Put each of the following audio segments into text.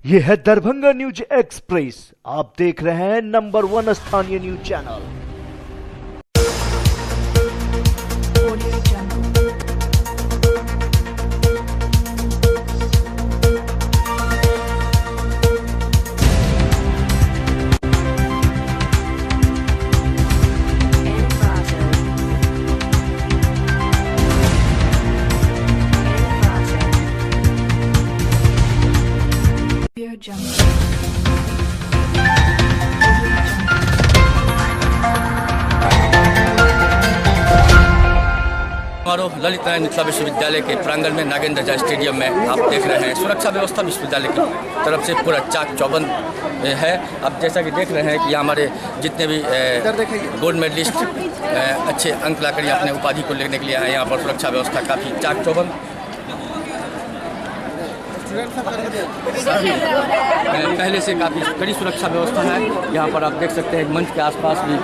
ये है Darbhanga news express. आप देख रहे हैं नंबर 1 स्थानीय न्यूज चैनल। समारोह ललित नारायण मिथिला विश्वविद्यालय के प्रांगण में नागेंद्र झा स्टेडियम में आप देख रहे हैं। सुरक्षा व्यवस्था विश्वविद्यालय की तरफ से पूरा चाक चौबंद है। अब जैसा कि देख रहे हैं कि हमारे जितने भी गोल्ड मेडलिस्ट अच्छे अंक लाकर अपने उपाधि को लेने के लिए आए, यहाँ पर सुरक्षा व्यवस्था काफ़ी चाक चौबंद। पहले से काफ़ी कड़ी सुरक्षा व्यवस्था है। यहाँ पर आप देख सकते हैं मंच के आसपास भी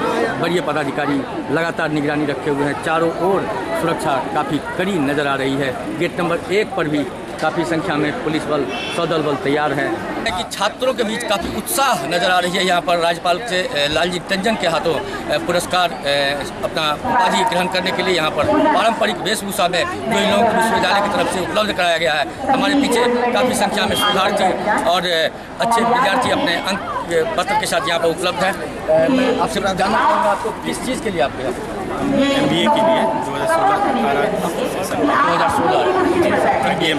वरीय पदाधिकारी लगातार निगरानी रखे हुए हैं। चारों ओर सुरक्षा काफ़ी कड़ी नज़र आ रही है। गेट नंबर 1 पर भी काफ़ी संख्या में पुलिस बल, सौदल बल तैयार हैं। कि छात्रों के बीच काफ़ी उत्साह नज़र आ रही है। यहाँ पर राज्यपाल से लालजी टंडन के हाथों पुरस्कार अपना उपाधि ग्रहण करने के लिए यहाँ पर पारंपरिक वेशभूषा में जो इन लोगों को विश्वविद्यालय की तरफ से उपलब्ध कराया गया है। हमारे पीछे काफ़ी संख्या में शोधार्थी और अच्छे विद्यार्थी अपने अंक पत्र के साथ यहाँ पर उपलब्ध है। मैं आपसे जानना चाहूँगा, आपको किस चीज़ के लिए आप MBA के लिए 2016 IBM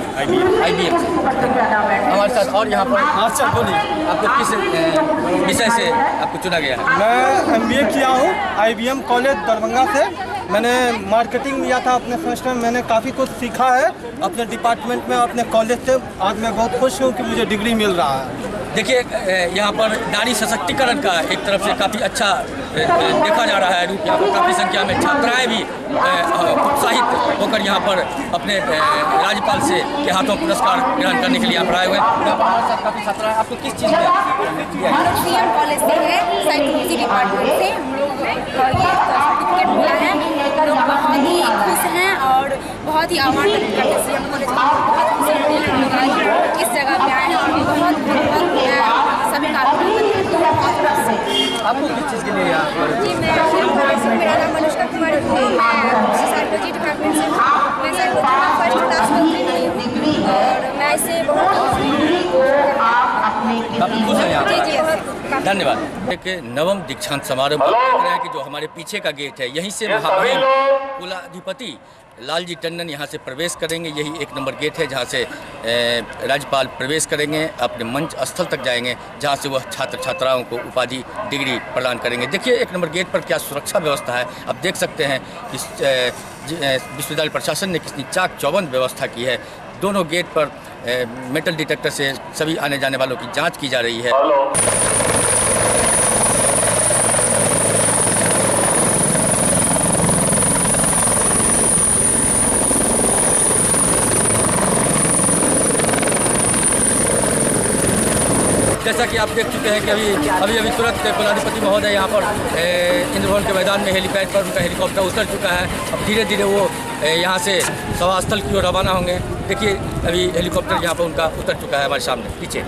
हमारे साथ। और यहाँ पर आपको किस विषय से आपको चुना गया है? मैं MBA किया हूँ IBM कॉलेज दरभंगा से। मैंने मार्केटिंग लिया था अपने सेमेस्टर में। मैंने काफ़ी कुछ सीखा है अपने डिपार्टमेंट में, अपने कॉलेज से। आज मैं बहुत खुश हूँ कि मुझे डिग्री मिल रहा है। देखिए, यहाँ पर नारी सशक्तिकरण का एक तरफ से काफ़ी अच्छा देखा जा रहा है रूप। यहाँ पर काफ़ी संख्या में छात्राएं भी उत्साहित होकर यहाँ पर अपने राज्यपाल से के हाथों पुरस्कार ग्रहण करने के लिए यहाँ पर आए हुए हैं। यहाँ पर हमारे साथ काफ़ी छात्राएं। आपको किस चीज़ में CM कॉलेज से है, साइकोलॉजी डिपार्टमेंट से हम लोग ये सर्टिफिकेट मिला है। हम लोग बहुत ही खुश हैं और बहुत ही आभार व्यक्त करते हैं CM कॉलेज का। बहुत खुश हैं इस जगह पे आए हैं और बहुत सभी का आपको किस चीज़ के लिए यहाँ पर? जी, मेरा नाम अनुष्का कुमार है। मैं साइकोलॉजी डिपार्टमेंट से हूँ। मैं साइकोलॉजी फर्स्ट क्लास कंप्लीट हुई और मैं इसे बहुत खुश हैं यहाँ पर। जी। धन्यवाद। एक नवम दीक्षांत समारोह देख रहे हैं कि जो हमारे पीछे का गेट है, यहीं से महामहिम कुलाधिपति लालजी टंडन यहाँ से प्रवेश करेंगे। यही 1 नंबर गेट है जहाँ से राज्यपाल प्रवेश करेंगे, अपने मंच स्थल तक जाएंगे जहाँ से वह छात्र छात्राओं को उपाधि डिग्री प्रदान करेंगे। देखिए 1 नंबर गेट पर क्या सुरक्षा व्यवस्था है। आप देख सकते हैं कि विश्वविद्यालय प्रशासन ने कितनी चाक चौबंद व्यवस्था की है। दोनों गेट पर मेटल डिटेक्टर से सभी आने जाने वालों की जाँच की जा रही है। जैसा कि आप देख चुके हैं कि अभी तुरंत कुलाधिपति महोदय यहाँ पर इंद्रभवन के मैदान में हेलीपैड पर उनका हेलीकॉप्टर उतर चुका है। अब धीरे धीरे वो यहाँ से सभा स्थल की ओर रवाना होंगे। देखिए अभी हेलीकॉप्टर यहाँ पर उनका उतर चुका है हमारे सामने पीछे।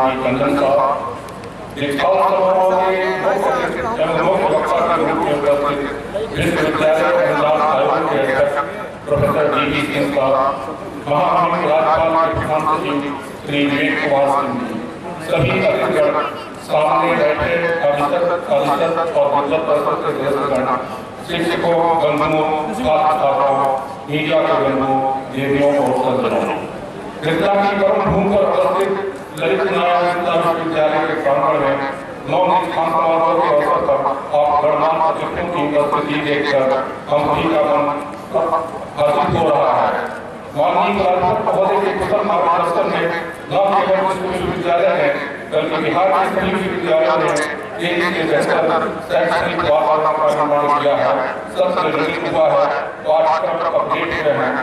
जी कंचन साहब, दीक्षांत समारोह में मुख्य वक्ता के रूप में उपस्थित विश्वविद्यालय अनुदान आयोग के अध्यक्ष प्रोफेसर DV सिंह साहब, महामहिम राज्यपाल के प्रधान सचिव श्री विवेक कुमार सिंह जी, सभी अतिथिगण, सामने बैठे अभिषेक और गुजर परिषद के सदस्यगण, शिक्षकों, बंधुओं, छात्र छात्राओं, मीडिया के बंधुओं, देवियों और सज्जनों, गंगा की वरुण भूमि पर अवस्थित ललित नारायण विश्वविद्यालय के प्रांगण में नवनिर्मित समारोह के अवसर पर आप गणमान्य अतिथियों की उपस्थिति देखकर हम सभी का मन हर्षित हो रहा है। माननीय राज्यपाल महोदय के कुशल मार्गदर्शन में न केवल विश्वविद्यालय है बल्कि बिहार के सभी विश्वविद्यालयों ने देश के बेहतर शैक्षणिक वातावरण का निर्माण किया है, सत्र निर्मित हुआ है, पाठ्यक्रम अपडेट हुए हैं।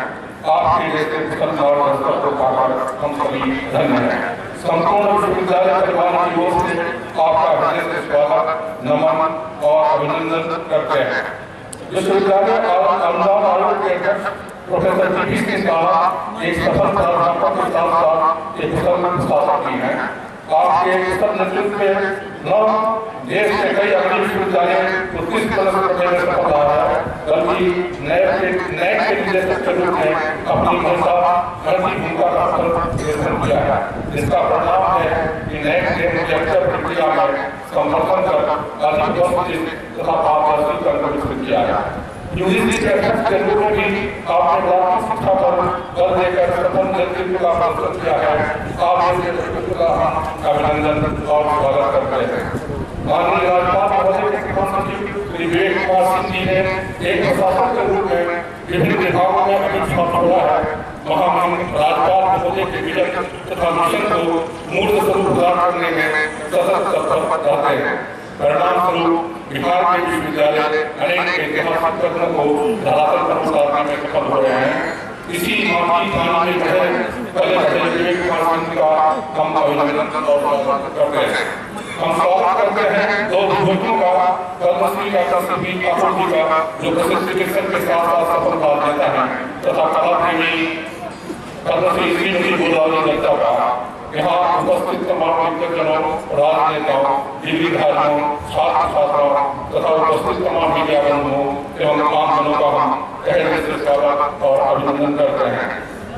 आपके जैसे कुशल मार्गदर्शन को पाकर हम सभी धन्य हैं। संपूर्ण विश्वविद्यालय परिवार की ओर से आपका हृदय से स्वागत, नमन और अभिनंदन करते हैं। विश्वविद्यालय और अनुदान आयोग के अध्यक्ष प्रोफेसर DV सिंह साहब एक सफल प्राध्यापक के साथ साथ एक कुशल शासक भी हैं। आपके कुशल नेतृत्व में न देश के कई अन्य विश्वविद्यालय उत्कृष्ट प्रदर्शन करने में सफल रहा है, बल्कि नए के निदेशक के रूप में अपनी भूमिका का प्रदर्शन किया है, जिसका परिणाम है कि नए के निदेशक प्रक्रिया में संवर्धन कर अधिक व्यवस्थित तथा पारदर्शी करके विकसित किया है। UGC के अध्यक्ष के रूप में भी आपने प्राथमिक शिक्षा पर बल देकर सफल नेतृत्व का प्रदर्शन किया है। आपके नेतृत्व का हम अभिनंदन और स्वागत करते हैं। माननीय राज्यपाल महोदय के प्रधान सचिव श्री विवेक कुमार सिंह जी ने एक प्रशासक के रूप में विभिन्न विभागों में अमिट छोड़ा है। महामहिम राज्यपाल महोदय के विजन तथा मिशन को मूर्त स्वरूप प्रदान करने में सतत तत्पर रहते हैं। परिणाम स्वरूप बिहार के विश्वविद्यालय अनेक ऐतिहासिक कदमों को धरातल पर उतारने में सफल हो रहे हैं। इसी माटी खाने में कलेक्टर विवेक कुमार सिंह का हम अभिनंदन और स्वागत करते हैं। हम स्वागत करते हैं दो विभूतियों का, पद्मश्री का सभी ठाकुर जी का, जो प्रसिद्ध चिकित्सक के साथ साथ सफल साथ देता है, तथा कला प्रेमी पद्मश्री श्रीमती गोदावरी दत्ता का। यहाँ उपस्थित तमाम विद्वानों, राजनेताओं, डिग्रीधारियों, छात्र छात्राओं तथा उपस्थित तमाम मीडिया बंधुओं एवं आम जनों का हम तहे से स्वागत और अभिनंदन करते हैं।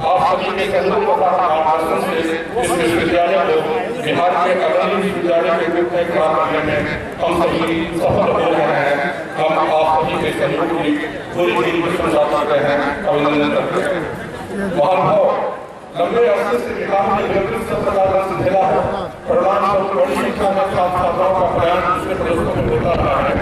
आप सभी के सहयोग तथा मार्गदर्शन से इस विश्वविद्यालय को बिहार के अग्रणी विश्वविद्यालय के रूप में खड़ा करने में हम सभी सफल हो रहे हैं। हम आप सभी के सहयोग की पूरी प्रशंसा करते हैं, अभिनंदन करते हैं। महानुभाव, लंबे अरसे से बिहार में निरंतर सफलता से मिला है। परिणाम स्वरूप बड़ी संख्या में छात्र छात्राओं का प्रयास दूसरे प्रदेशों में होता रहा है।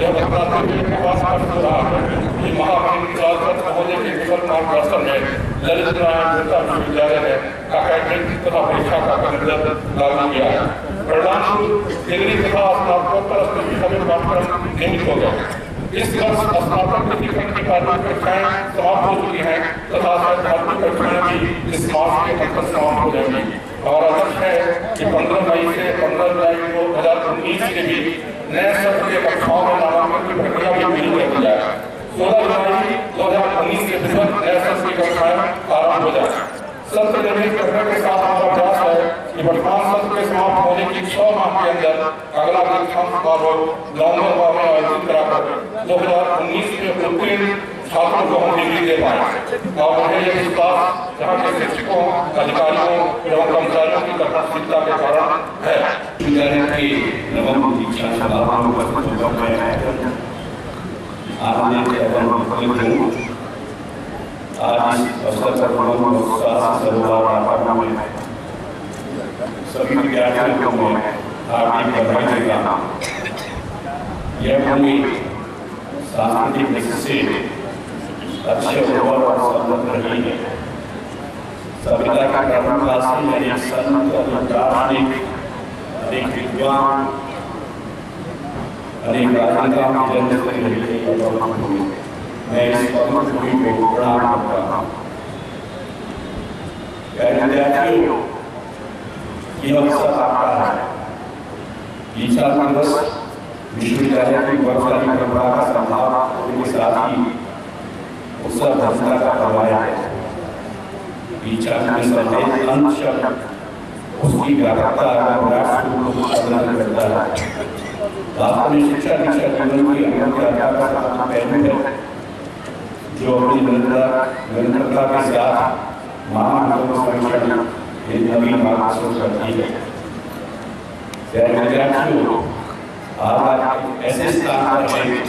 यह बताते हुए प्रवास कर रहा है कि महामहिम राज्यपाल महोदय के कुशल मार्गदर्शन में ललित नारायण विश्वविद्यालय ने अकादमिक तथा परीक्षा का कैलेंडर लागू किया है। परिणाम स्वरूप डिग्री तथा स्नातकोत्तर स्तरीय पाठ्यक्रम नियमित हो गए। इस वर्ष स्नातक डिग्री की परीक्षाएं समाप्त हो चुकी हैं तथा स्नातक परीक्षाएं भी इस मास के अंत तक समाप्त हो जाएंगी। हमारा लक्ष्य है कि 15 मई से 15 जुलाई 2019 के बीच नए सत्र के कक्षाओं में नामांकन की प्रक्रिया भी पूरी कर दी जाए। 16 जुलाई 2019 के तुरंत नए सत्र की कक्षाएं आरंभ हो जाए। सत्र निर्मित करने के साथ हमारा प्रयास है कि वर्तमान सत्र के समाप्त होने की 6 माह के अंदर अगला दीक्षांत समारोह नवंबर माह में आयोजित कराकर 2019 में उत्तीर्ण छात्रों को हम डिग्री दे पाए और उन्हें यह विश्वास यहाँ के शिक्षकों, अधिकारियों एवं कर्मचारियों की कर्तव्यनिष्ठा के कारण है। विद्यालय की नवम दीक्षा समारोह में उपस्थित होकर मैं आनंद एवं उपकृत हूँ। आज अवसर पर मनोमन उत्साह सर्वोपरि में सभी विद्यार्थियों को मैं हार्दिक बधाई देता हूँ। यह भूमि सांस्कृतिक दृष्टि से अच्छे और समृद्ध रही है। सभ्यता का कर्मवासी अनेक संत, अनेक दार्शनिक, अनेक विद्वान, अनेक राजनेताओं की जन्म से रही है। मैं इस पद्मश्री को प्रणाम करता हूँ। विद्यार्थियों, यह अवसर आपका है। दीक्षा दिवस विश्वविद्यालय की गौरवशाली परंपरा का संभाव के साथ ही उत्सव धर्मता का करवाया है। दीक्षा में संदेश अंत शब्द उसकी व्यापकता और राष्ट्र को प्रदान करता है। वास्तव में शिक्षा दीक्षा जीवन की अमूल्य आधार का पहलू है जो अपनी निरंतरता के साथ मानव संरक्षण के नवीन मार्ग शुरू करती है। विद्यार्थियों, आज आप ऐसे स्थान पर हैं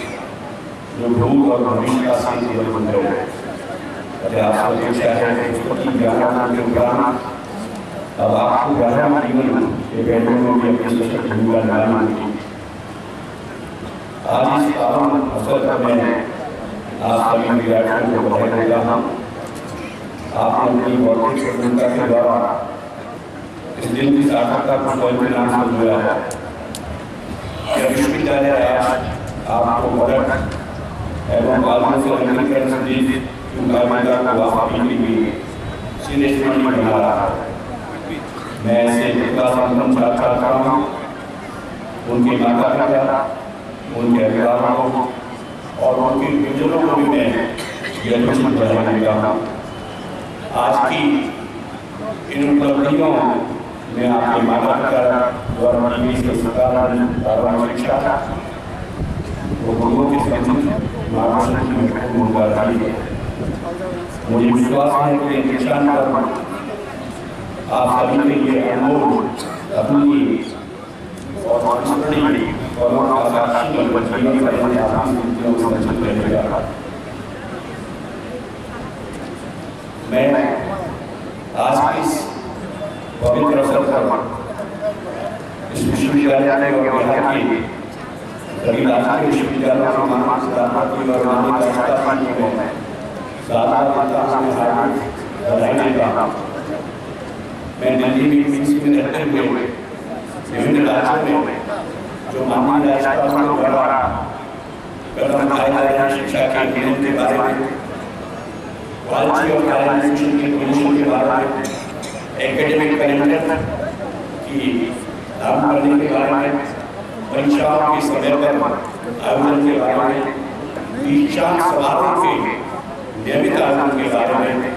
जो भूत और भविष्य का संकेत बन रहे हैं। आप अपेक्षा है कि ज्ञान के उपरांत अब आपको ग्रामीण जीवन के पहलू में भी अपनी सशक्त भूमिका निभानी होगी। आज इस पावन अवसर पर मैं आप सभी विद्यार्थियों को बधाई देता हूँ। आपने अपनी बौद्धिक स्वतंत्रता के द्वारा इस दिन की सार्थकता को स्वयं के नाम से जोड़ा है। यह विश्वविद्यालय आज आपको पदक एवं कानून से अंगीकरण संबंधित उनका को वापस के लिए सीनियर बना रहा है। मैं ऐसे छात्राओं, उनके माता पिता, उनके अभिभावकों और उनके गुरुजनों को भी मैं जन्मदिन बधाई देता हूँ। आज की इन उपलब्धियों में आपके माता पिता द्वारा की गई सरकार शिक्षा वो गुरुओं के संबंधित मार्गदर्शन की महत्वपूर्ण भूमिका रही है। मुझे विश्वास है कि निशान पर आप सभी के लिए अनमोल, अमूल्य और अनुस्मरणीय और आकर्षक जीवन का आपकी संरक्षण करेगा। मैं आज की इस पवित्र अवसर पर इस विश्वविद्यालय और बिहार के सभी राजकीय विश्वविद्यालयों के मान सिद्धांत और माननीय राष्ट्रपति को मैं बधाई देता हूँ। मैं दिल्ली में रहते हुए विभिन्न राज्यों में जो माननीय राष्ट्रपति द्वारा कदम उठाए जा रहे हैं शिक्षा के केंद्र के बारे में, क्वालिटी ऑफ हायर एजुकेशन के कमीशन के बारे में, एकेडमिक कैलेंडर की लागू करने के बारे में, परीक्षाओं के समय पर आयोजन के बारे में, दीक्षांत समारोह के नियमित आयोजन के बारे में,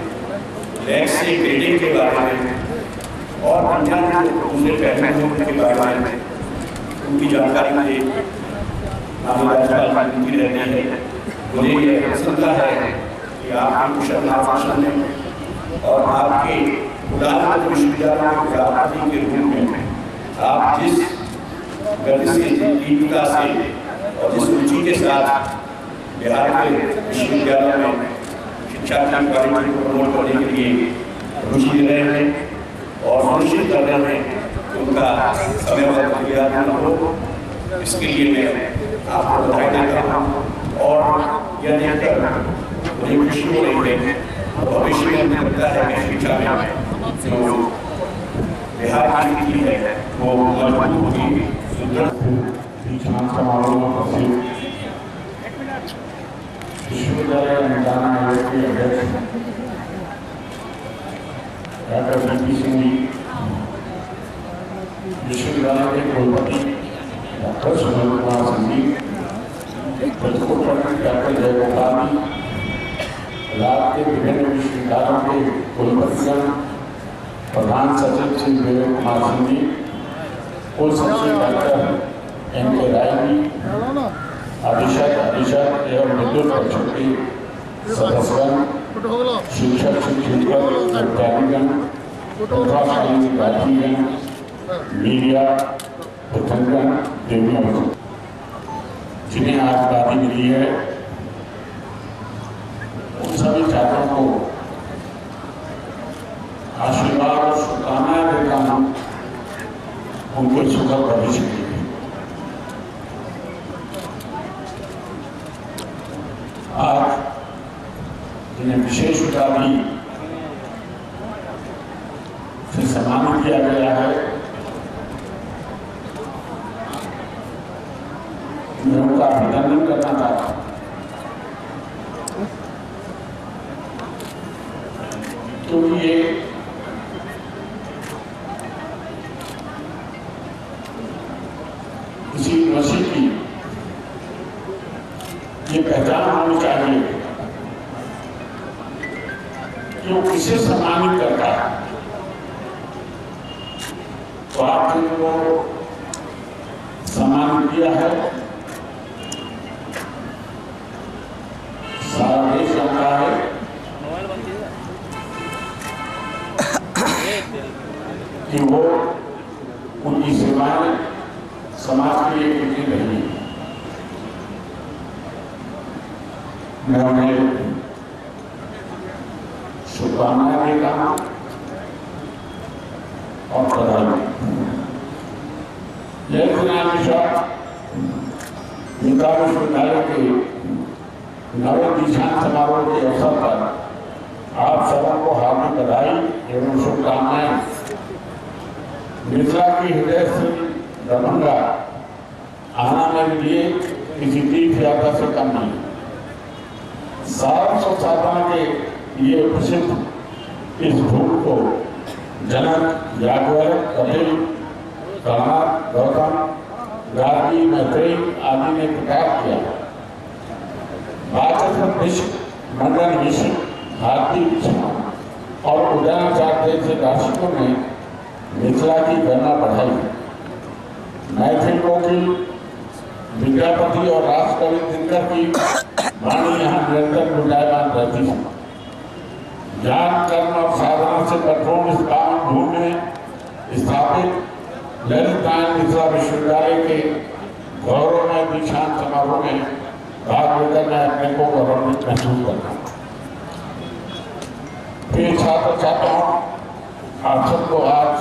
लैक्स से ग्रेडिंग के बारे में और अन्य दूसरे पहलुओं के बारे में उनकी जानकारी मुझे माननीय राज्यपाल मिलती रहती है। मुझे यह प्रसन्नता है कि आपके कुशल मार्गदर्शन में और आपके उदाहरण विश्वविद्यालयों के राष्ट्रपति के रूप में आप जिस गति से, तीव्रता से और जिस रुचि के साथ बिहार के विश्वविद्यालय में शिक्षा की क्वालिटी को प्रमोट करने के लिए रुचि ले रहे हैं और सुनिश्चित कर रहे हैं उनका समय क्रियान्वयन हो, इसके लिए मैं आपको बधाई देता हूँ। और यह देखकर मुझे खुशी हो रही है भविष्य में लगता है कि शिक्षा में जो बिहार की नीति है वो मजबूत होगी, सुदृढ़ दीक्षांत समारोह से विश्वविद्यालय अनुदान आयोग के अध्यक्ष डॉक्टर वीपी सिंह जी, विश्वविद्यालय के कुलपति डॉक्टर सुनील कुमार सिंह जी, डॉक्टर जयगोपाल जी, राज्य के विभिन्न विश्वविद्यालयों के कुलपतिगण, प्रधान सचिव श्री विवेक कुमार सिंह जी, कुल सचिव डॉक्टर एम.के. राय जी, अधीक्षक एवं विद्युत परिषद के सदस्यगण, शिक्षक शिक्षिका विद्यार्थीगण, प्रतिभाशाली विद्यार्थीगण, मीडिया प्रथमगण, देवियों जिन्हें आज गादी मिली है, उन सभी छात्रों को आशीर्वाद और शुभकामनाएं देता हूँ उनके सुखद भविष्य के लिए। आज जिन्हें विशेष उपाधि से सम्मानित किया गया है, मैं उनका अभिनंदन करना चाहता हूँ। क्योंकि ये किसी यूनिवर्सिटी की ये पहचान होनी चाहिए कि वो किसे सम्मानित करता है। स्वास्थ्य को सम्मानित किया है। सारा देश जानता है कि वो उनकी सेवाएं समाज के लिए कितनी रही। मैं उन्हें शुभकामनाएं देता हूं और बधाई। गीता विश्वविद्यालय के नवे दीक्षांत समारोह के अवसर पर आप सबों को हार्दिक बधाई एवं शुभकामनाएं। मिथिला की हृदय से दरभंगा आना मेरे लिए किसी तीर्थ यात्रा से कम नहीं। सारस्वत साधना के ये प्रसिद्ध इस भूमि को जनक, याज्ञवल्क्य, कपिल, कणाद, गौतम, गार्गी, मैत्रेयी आदि ने प्रकाश किया। मंडन ऋषि, भारती और उदयनाचार्य जैसे दार्शनिकों ने मिथिला की गरिमा बढ़ाई। मैथिलों की विद्यापति और राष्ट्रकवि दिनकर की वाणी यहाँ निरंतर गुंजायमान रहती है। ज्ञान, कर्म और साधना से कठोर इस पावन भूमि में स्थापित ललित नारायण मिथिला विश्वविद्यालय के गौरवमय दीक्षांत समारोह में भाग लेकर मैं अपने को गौरवान्वित महसूस करता हूँ। प्रिय छात्र छात्राओं, आप सबको आज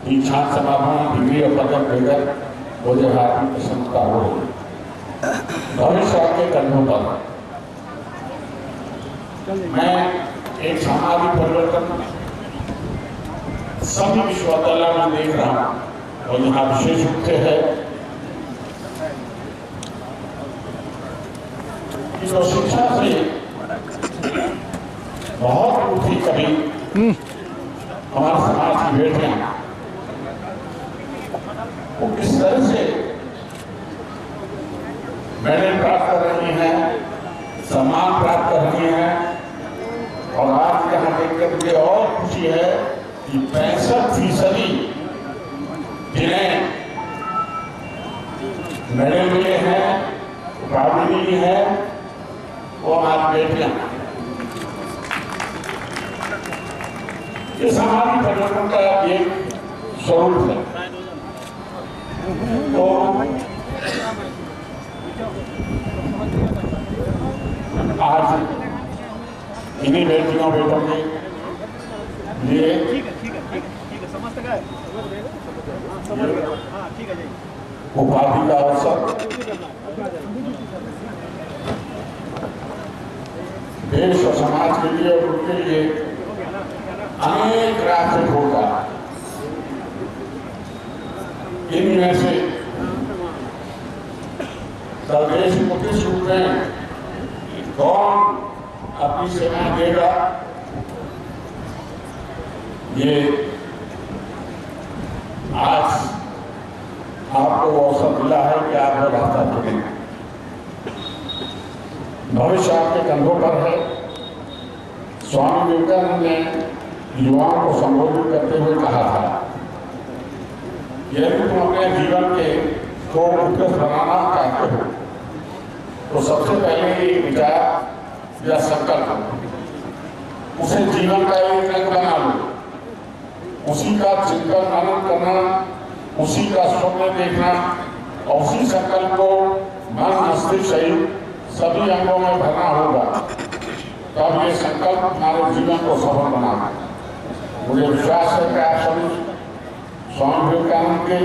दीक्षांत समारोह में डिग्री और पदक देकर मुझे हार्दिक प्रसन्नता हो रही। भविष्य आपके कंधों पर। मैं एक सामाजिक परिवर्तन सभी विश्वविद्यालयों में देख रहा हूं और यहाँ विशेष रूप से है कि जो शिक्षा से बहुत ऊंची कभी हमारे समाज की बेटियां वो किस तरह से मेडल प्राप्त कर रही हैं, सम्मान प्राप्त कर रही हैं। और आज यहाँ देखकर मुझे और खुशी है कि 65% जिन्हें मेडल मिले हैं, उपाधि मिली है, वो आज बेटियां। ये सामाजिक परिवर्तन का एक स्वरूप है। तो आज इन्हीं बेटियों बेटों के लिए उपाधि का अवसर देश और समाज के लिए और उनके लिए अनेक रास्ते खोलता। इनमें से देश को किस रूप में कौन अपनी सेवाएं देगा, ये आज आपको अवसर मिला है कि आप वो रास्ता चुनें। भविष्य आपके कंधों पर है। स्वामी विवेकानंद ने युवाओं को संबोधित करते हुए कहा था, यदि तुम अपने जीवन के को उत्कृष्ट बनाना चाहते हो तो सबसे पहले एक विचार या संकल्प, उसे जीवन का एक अंग बना लो। उसी का चिंतन मनन करना, उसी का स्वप्न देखना और उसी संकल्प को मन, मस्तिष्क सहित सभी अंगों में भरना होगा, तब ये संकल्प हमारे जीवन को सफल बनाना। मुझे विश्वास है कि आप सभी स्वामी विवेकानंद के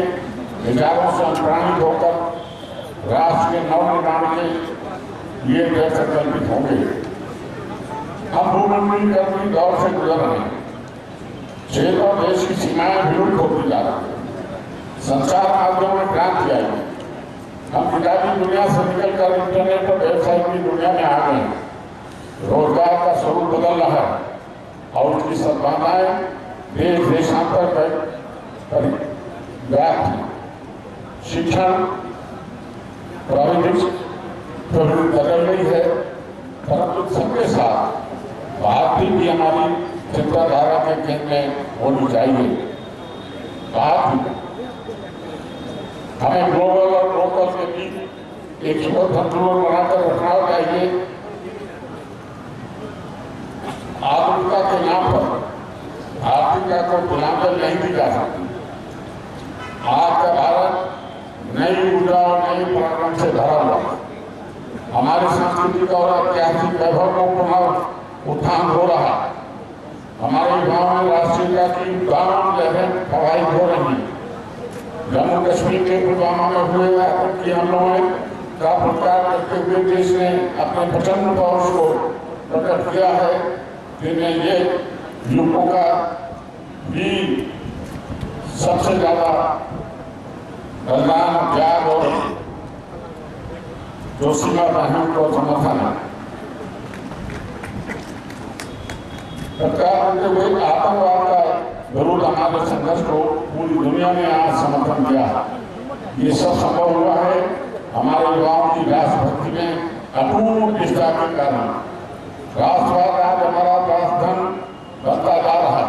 विचारों से अनुप्राणित होकर राष्ट्र के नवनिर्माण के लिए दृढ़ संकल्पित होंगे। हम भूमंडलीकरण की दौर से गुजर रहे हैं। क्षेत्र और देश की सीमाएं विलुप्त होती जा रही हैं। संचार माध्यमों में क्रांति आई है। हम किताबी दुनिया से निकलकर इंटरनेट और वेबसाइट की दुनिया में आ गए हैं। रोजगार का स्वरूप बदल रहा है और उसकी संभावनाएं देश देशांतर पर व्याप्त हैं। शिक्षण प्रविधि बदल रही है, परंतु सबके साथ भारत भी हमारी चिंताधारा के केंद्र में होनी चाहिए। भारत हमें ग्लोबल और लोकल के बीच एक सुपर संतुलन बनाकर रखना चाहिए। आधुनिकता के नाम पर भारतीयता को बुलंद नहीं दी जा सकती। आज का भारत नई ऊर्जा और नई पराक्रम से भरा हुआ। हमारे सांस्कृतिक और ऐतिहासिक वैभव को पुनः उत्थान हो रहा है। हमारे युवाओं में राष्ट्रीयता की उदाहरण लहरें प्रवाहित हो रही है। जम्मू कश्मीर के पुलवामा में हुए आतंकी हमलों का प्रचार करते हुए देश ने अपने प्रचंड पहुंच को प्रकट किया है। जिनमें ये युवकों का भी सबसे ज्यादा बलिदान, त्याग और जो सीमा बहन को समर्थन है। सरकार करते हुए आतंकवाद का विरोध हमारे संघर्ष को पूरी दुनिया ने आज समर्थन किया है। ये सब संभव हुआ है हमारे युवाओं की राष्ट्रभक्ति में अटूट निष्ठा के कारण। राष्ट्रवाद आज हमारा राजधन बनता जा रहा है।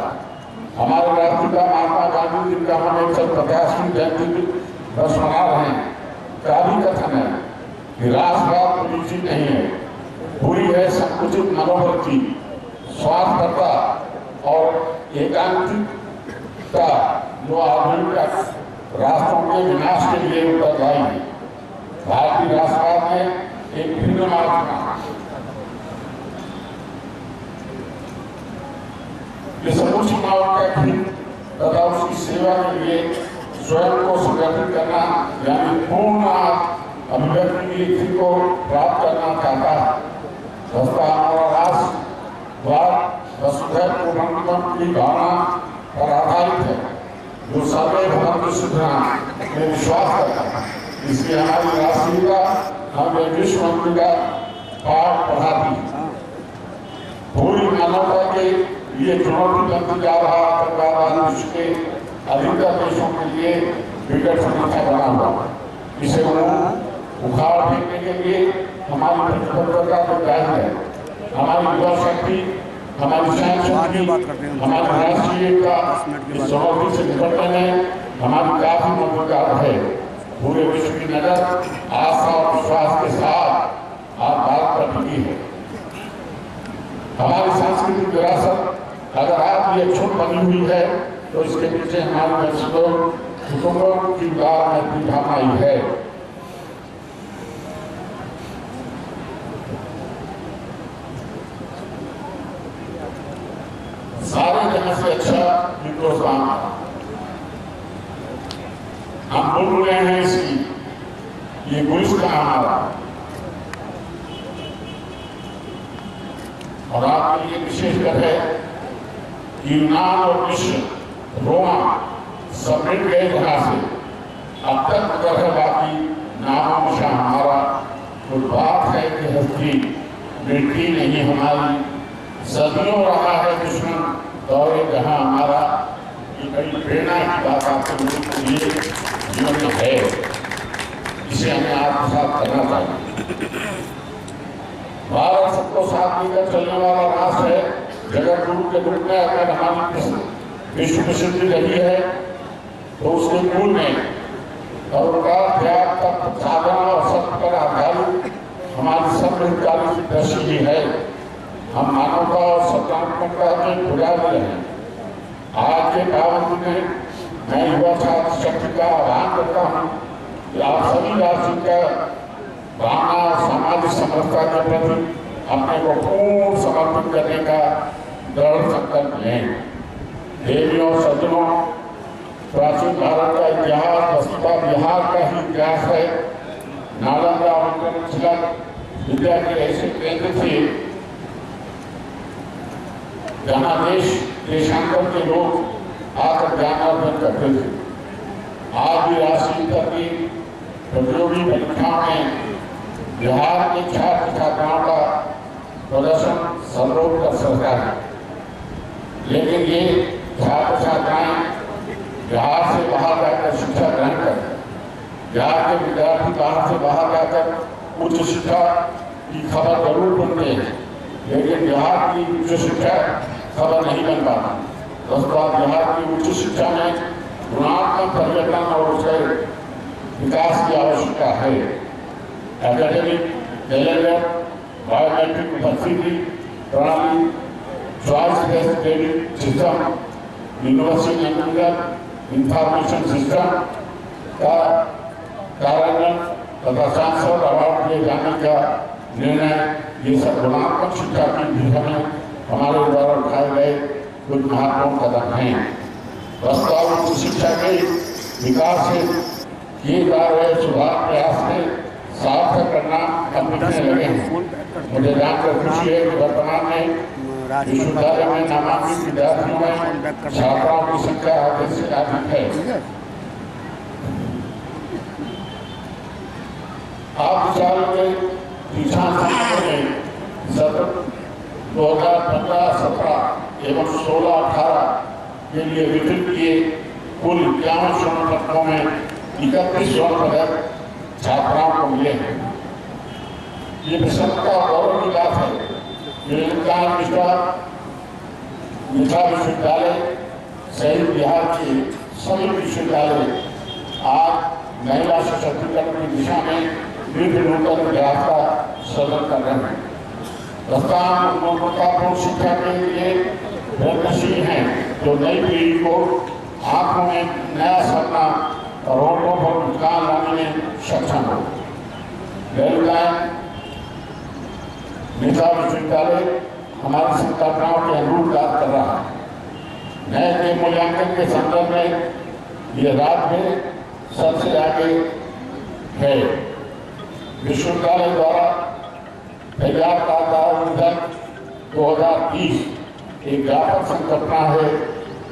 हमारे राष्ट्रपिता महात्मा गांधी जी का हम 150वीं जयंती वर्ष मना रहे हैं। का भी कथन है कि राष्ट्रवाद कोई चीज नहीं है, पूरी है संकुचित मनोवृत्ति, स्वार्थपरता और एकांतिकता जो आधुनिक राष्ट्रों के विनाश के लिए उत्तरदायी है। भारतीय राष्ट्रवाद ने एक भिन्न मार्ग चुना। ये समूची मानवता की तथा उसकी सेवा के लिए स्वयं को संगठित करना यानी पूर्ण अभिव्यक्ति की स्थिति को प्राप्त करना चाहता है। संस्था हमारा राष्ट्रवाद वसुधैव कुटुंबकम की भावना पर आधारित है, जो सर्वभौम सुधरा में विश्वास करता है। इसलिए हमारी राष्ट्रीयता हमें विश्व मंत्री का पाठ पढ़ाती है। पूरी मानवता के ये चुनौती बनती जा रहा आतंकवाद विश्व के अधिकतर देशों के लिए विकट समस्या बना हुआ। इसे उखाड़ फेंकने के लिए हमारी प्रतिबद्धता तो जाहिर है। हमारी युवा शक्ति, हमारी सैन्य शक्ति, हमारी राष्ट्रीय एकता इस चुनौती से निपटने में हमारी काफी मददगार है। पूरे विश्व की नजर आस्था और विश्वास के साथ आज भारत पर टिकी है। हमारी सांस्कृतिक विरासत अगर आज ये क्षुण बनी हुई है तो इसके पीछे हमारे कुटुंबों की भावना आई है। सारे जगह से अच्छा हिंदुस्तान हम बोल रहे हैं इसकी ये गुलिस्तान हमारा और आपके लिए विशेषकर है कि यूनान और मिस्र, रोमा सब मिट गए जहां से अब तक अगर है बाकी नाम निशान हमारा। तो बात है कि हस्ती मिट्टी नहीं हमारी, सदियों रहा है दुश्मन दौरे जहां हमारा। ये बड़ी प्रेरणा की बात आपके लिए जीवन में है, इसे हमें आत्मसात करना चाहिए। भारत सबको साथ लेकर चलने वाला राष्ट्र है। जगत गुरु के रूप में अगर हमारी विश्व प्रसिद्धि रही है तो उसके मूल में परोपकार, त्याग, तप, साधना और सत्य पर आधारित हमारी समृद्धि दृष्टि भी है। हम मानवता और सकारात्मकता के पुजारी हैं। आज के पावन में मैं युवा छात्र शक्ति का आह्वान करता हूँ कि आप सभी राष्ट्रीय भावना और सामाजिक समरसता के प्रति अपने को पूर्ण समर्पित करने का दृढ़ संकल्प लें। देवियों सज्जनों, प्राचीन भारत का इतिहास वस्तुतः बिहार का ही इतिहास है। नालंदा और विद्या के ऐसे केंद्र थे जहाँ देश देशांतर के लोग आकर ज्ञान अर्जन करते थे। आज भी राष्ट्रीय स्तर की प्रतियोगी परीक्षाओं में बिहार के छात्र छात्राओं का प्रदर्शन सर्वोत्कृष्ट सरकार है। लेकिन ये छात्र छात्राएं बिहार से बाहर जाकर शिक्षा ग्रहण करते, बिहार के विद्यार्थी बाहर से बाहर जाकर उच्च शिक्षा की खबर जरूर सुनते हैं, लेकिन बिहार की उच्च शिक्षा खबर नहीं बन पाती। उसके बाद बिहार की उच्च शिक्षा में गुणात्मक परिवर्तन और उसके विकास की आवश्यकता है। एकेडमिक कैलेंडर, बायोमेट्रिक उपस्थिति प्रणाली, choice based grading system, university management information system का कार्यान्वयन तथा सांसद अवार्ड दिए जाने का निर्णय, ये सब गुणात्मक शिक्षा की दिशा में हमारे द्वारा उठाए गए कुछ महत्वपूर्ण कदम हैं। प्रस्तावित उच्च शिक्षा के विकास से किए जा रहे सुधार प्रयास में सार्थक करना हम दिखने लगे हैं। मुझे जानकर खुशी है कि वर्तमान में विश्वविद्यालय में नामांकित विद्यार्थियों में छात्राओं की संख्या आधे से अधिक है। आप विचार में पीछा में सत्र 2015-17 एवं 16-18 के लिए वितरित किए कुल 51 स्वर्ण पदकों में 31 स्वर्ण पदक छात्राओं को मिले हैं। ये प्रसन्नता और गौरव की बात है। मिथिला विश्वविद्यालय सहित बिहार के सभी विश्वविद्यालय आज महिला सशक्तिकरण की दिशा में नूतन प्रयास का सृजन कर रहे हैं। प्रस्ताव गुणवत्तापूर्ण शिक्षा के लिए प्रयत्नशील हैं, जो नई पीढ़ी को आंखों में नया सपना और रोडों पर मुस्कान लाने में सक्षम हो। मिथिला विश्वविद्यालय हमारी संकल्पनाओं के अनुरूप कार्य कर रहा है। नए के मूल्यांकन के संदर्भ में ये राज्य में सबसे आगे है। विश्वविद्यालय द्वारा तैयार करदा निबंध 2030 एक व्यापक संकल्पना है।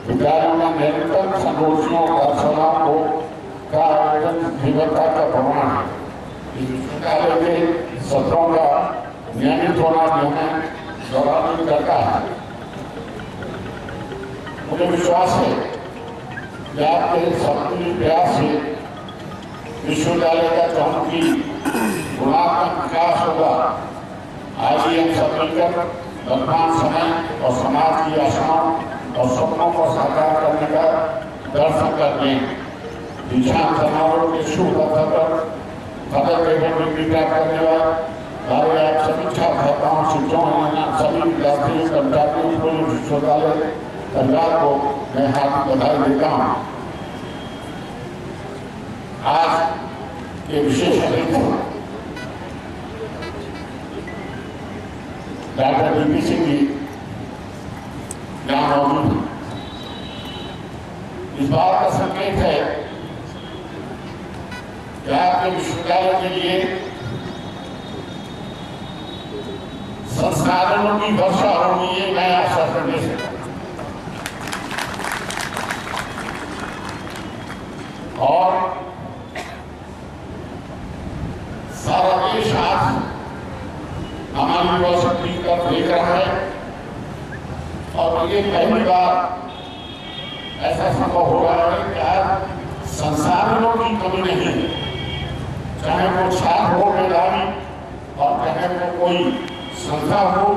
विद्यालयों में निरंतर संगोष्ठियों कार्यशालाओं का आयोजन जीवनता का प्रमाण है। विश्वविद्यालय के सत्रों का नियमित होना निर्णय गौरवान्वित करता है। मुझे विश्वास है कि आपके सक्रिय प्रयास से विश्वविद्यालय का चौमुखी गुणात्मक विकास होगा। आज ही हम सब मिलकर वर्तमान समय और समाज की आशाओं और सपनों को साकार करने का दर्शन करते हैं। दीक्षांत समारोह के शुभ अवसर पर पदक एवं डिग्री प्राप्त करने वाले आप सभी छात्राओं, शिक्षकों, सभी विद्यार्थियों, कर्मचारियों, पूरे विश्वविद्यालय परिवार को मैं हार्दिक बधाई देता हूँ। आज के विशेष अतिथि डॉक्टर वीपी सिंह जी यहाँ मौजूद हैं। इस बात का संकेत है कि आपके विश्वविद्यालय के लिए संसाधनों की वर्षा होगी, ये मैं आश्वासन दे सकता हूं। और सारा देश आज हमारी यूनिवर्सिटी का देख रहा है और ये पहली बार ऐसा संभव हो रहा है कि आज संसाधनों की कमी नहीं है। चाहे वो छात्र हो, मेधावी, और चाहे वो कोई संस्था हो,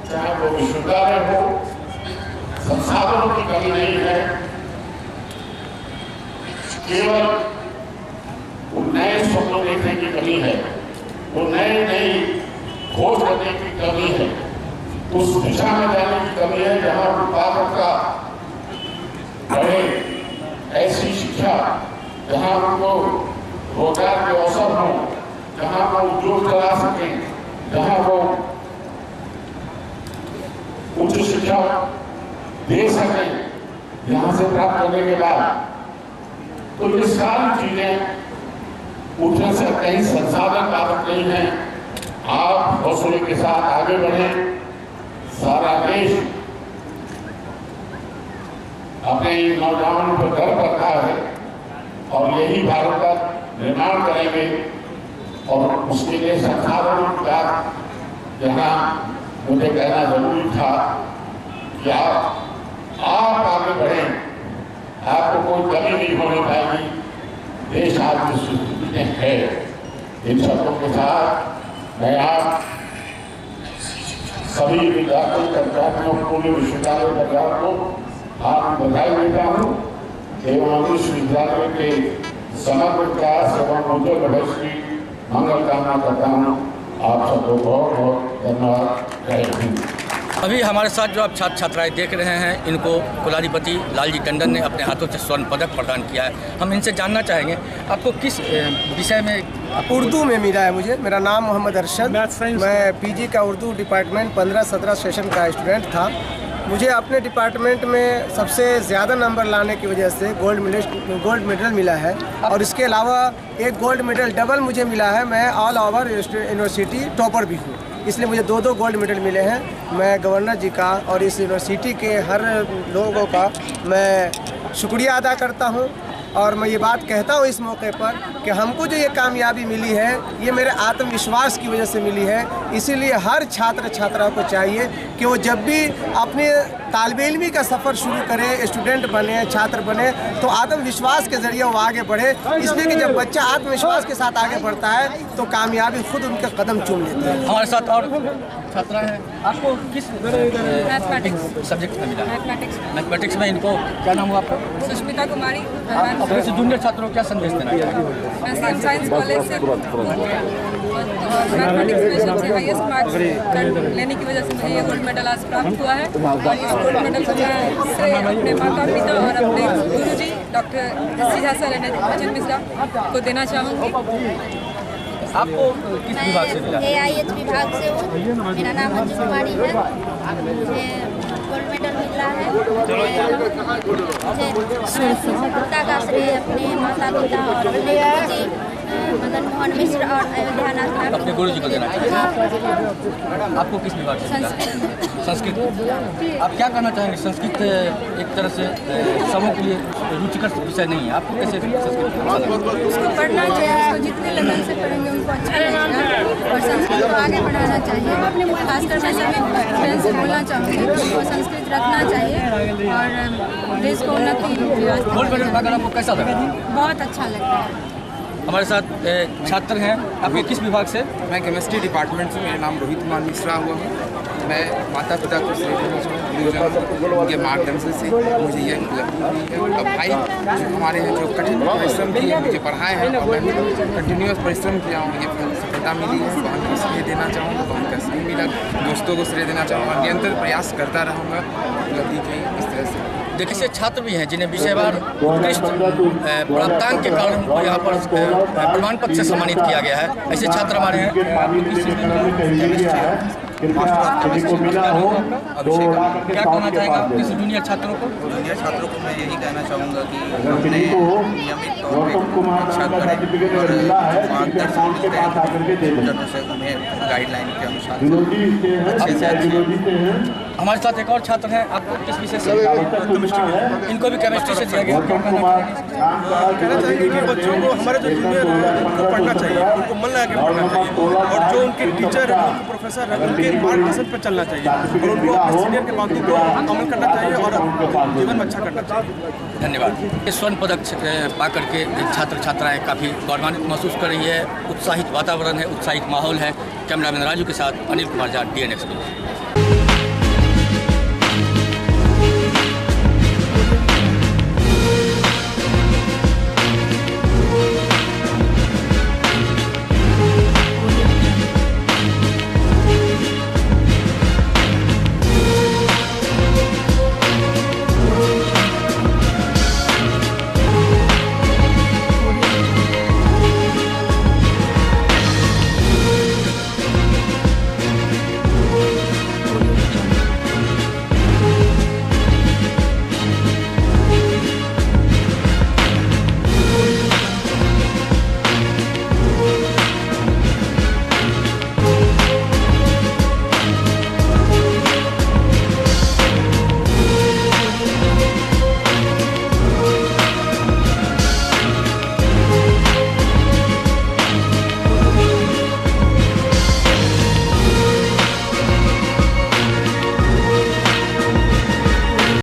चाहे वो विश्वविद्यालय हो, संसाधनों की कमी नहीं है। केवल वो नए स्वप्न देखने की कमी है, वो नई खोज करने की कमी है, उस दिशा में जाने की कमी है जहाँ उत्पादकता बढ़े, ऐसी शिक्षा जहाँ उनको रोजगार के अवसर हों, जहाँ वो उद्योग चला सकें, जहाँ वो उच्च शिक्षा दे सकें यहाँ से प्राप्त करने के बाद। तो ये सारी चीजें उठने से कहीं संसाधन बाधक नहीं है। आप हौसले के साथ आगे बढ़ें। सारा देश अपने नौजवानों पर गर्व करता है और यही भारत का निर्माण करेंगे। और उसके लिए संसाधनों की बात यहाँ मुझे कहना जरूरी था कि आप आगे बढ़ें। आपको कोई कमी नहीं होने पाएगी। देश आज जिस स्थिति में है, इन शब्दों के साथ मैं आप सभी विद्यार्थी कर्मचारियों, पूरे विश्वविद्यालय परिवार को आप बधाई देता हूँ एवं विश्वविद्यालय के समग्र विकास एवं उज्ज्वल भविष्य की मंगल कामना करता हूँ। आप सबको बहुत बहुत धन्यवाद। जय हिंद। अभी हमारे साथ जो आप छात्र छात्राएं देख रहे हैं, इनको कुलाधिपति लालजी टंडन ने अपने हाथों से स्वर्ण पदक प्रदान किया है। हम इनसे जानना चाहेंगे आपको किस विषय में। उर्दू में मिला है मुझे। मेरा नाम मोहम्मद अरशद, मैं पीजी का उर्दू डिपार्टमेंट 15-17 सेशन का स्टूडेंट था। मुझे अपने डिपार्टमेंट में सबसे ज़्यादा नंबर लाने की वजह से गोल्ड मेडल मिला है और इसके अलावा एक गोल्ड मेडल डबल मुझे मिला है। मैं ऑल ओवर यूनिवर्सिटी टॉपर भी हूँ, इसलिए मुझे 2 गोल्ड मेडल मिले हैं। मैं गवर्नर जी का और इस यूनिवर्सिटी के हर लोगों का मैं शुक्रिया अदा करता हूँ। और मैं ये बात कहता हूँ इस मौके पर कि हमको जो ये कामयाबी मिली है ये मेरे आत्मविश्वास की वजह से मिली है। इसीलिए हर छात्र छात्राओं को चाहिए कि वो जब भी अपने तालिब इल्मी का सफ़र शुरू करें, स्टूडेंट बने, छात्र बने, तो आत्मविश्वास के ज़रिए वो आगे बढ़े। इसलिए कि जब बच्चा आत्मविश्वास के साथ आगे बढ़ता है तो कामयाबी खुद उनके कदम चूम लेती है। हमारे साथ और छात्रा हैं, आपको किस सब्जेक्ट में मिला? मैथमेटिक्स में। इनको क्या नाम हुआ आपका? सुष्मिता कुमारी। अपने से जूनियर छात्रों को क्या संदेश देना चाहेंगे? मैं सेंट साइंस कॉलेज से मैथमेटिक्स में सबसे हाईएस्ट मार्क्स लेने की वजह से मुझे ये गोल्ड मेडल आज प्राप्त हुआ है। और इस गोल्ड मेडल को मैं श्रेय अपने माता पिता और अपने गुरुजी doctor S C. Sir N Mishra को देना चाहूँगी। आपको किस विभाग से मिला? AIH विभाग से हूँ। मेरा नाम अंजू कुमारी है। मुझे गोल्ड मेडल मिला है। मुझे सफलता का श्रेय अपने माता पिता और अपने गुरुजी मदन मोहन मिश्र और अयोध्यानाथ अपने गुरु जी को देना चाहिए। आपको किस विभाग से मिला? संस्कृत। आप क्या कहना चाहेंगे? संस्कृत एक तरह से सबों के लिए रुचिकर विषय नहीं है, आपको कैसे संस्कृत? उसको पढ़ना चाहिए, उसको जितने लगन से पढ़ेंगे उनको अच्छा लगेगा और संस्कृत को आगे बढ़ाना चाहिए। खासकर मैं सभी फ्रेंड्स से बोलना चाहूँगी कि उनको संस्कृत रखना चाहिए और देश को उन्नति। गोल्ड मेडल पाकर आपको कैसा लगा? बहुत अच्छा लगता है। हमारे साथ छात्र हैं, आपके किस विभाग से? मैं केमिस्ट्री डिपार्टमेंट से। मेरा नाम रोहित कुमार मिश्रा हुआ है। मैं माता पिता को श्रेय देना चाहूँगा, उनके मार्गदर्शन से मुझे यह उपलब्धि हुई है। और भाई जो हमारे हैं, जो कठिन परिश्रम किए, मुझे पढ़ाए हैं और मैं भी कंटिन्यूस परिश्रम किया हूँ। ये सफलता मिली है, वहाँ को श्रेय देना चाहूँगा, वहाँ का श्रेय मिला। दोस्तों को श्रेय देना चाहूँगा। निरंतर प्रयास करता रहूँगा उपलब्धि की इस तरह से। देखिए, ऐसे छात्र भी हैं जिन्हें विषयवार उत्कृष्ट प्राप्तांक के कारण उनको यहाँ पर प्रमाण पत्र से सम्मानित किया गया है। ऐसे छात्र हमारे हैं। क्या कहना चाहेंगे किसी जूनियर छात्रों को? जूनियर छात्रों को मैं यही कहना चाहूँगा कि अपने नियमित तौर पर शिक्षा करें और मार्गदर्शन मिलते हैं से उन्हें गाइडलाइन के अनुसार अच्छे से अच्छे। हमारे साथ एक और छात्र हैं, आपको किस विषय से? इनको भी केमिस्ट्री से दिया गया। कहना चाहेंगे कि बच्चों को, हमारे जो जूनियर हैं, उनको पढ़ना चाहिए, उनको मन लगा के पढ़ना चाहिए और जो उनके टीचर हैं, उनके प्रोफेसर हैं, उनके मार्गदर्शन पर चलना चाहिए और उनको अपने सीनियर के बातों को अमल करना चाहिए और जीवन में अच्छा करना चाहिए। धन्यवाद। ये स्वर्ण पदक पा करके छात्र छात्राएँ काफ़ी गौरवान्वित महसूस कर रही है। उत्साहित वातावरण है, उत्साहित माहौल है। कैमरामैन राजू के साथ अनिल कुमार झा, DN एक्सप्रेस।